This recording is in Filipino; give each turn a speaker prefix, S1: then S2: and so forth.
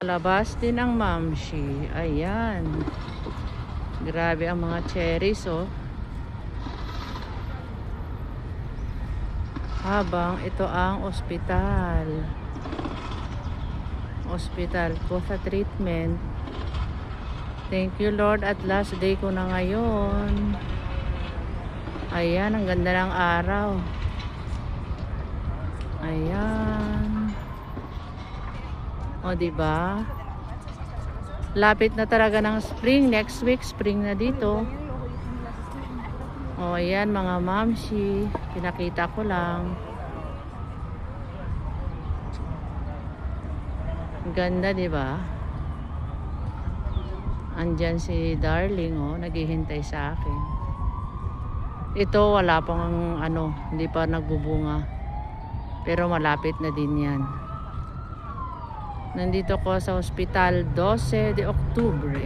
S1: Labas din ang Mamshi. Ayan. Grabe ang mga cherries, oh. Habang ito ang ospital. Ospital ko sa treatment. Thank you Lord, at last day ko na ngayon. Ayan, ang ganda ng araw. Ayan. O, diba? Lapit na talaga ng spring. Next week, spring na dito. O, ayan mga mamshi. Pinakita ko lang. Ganda, diba? Andyan si Darling, oh, naghihintay sa akin. Ito wala pang hindi pa nagbubunga. Pero malapit na din 'yan. Nandito ko sa Hospital 12 de Octubre.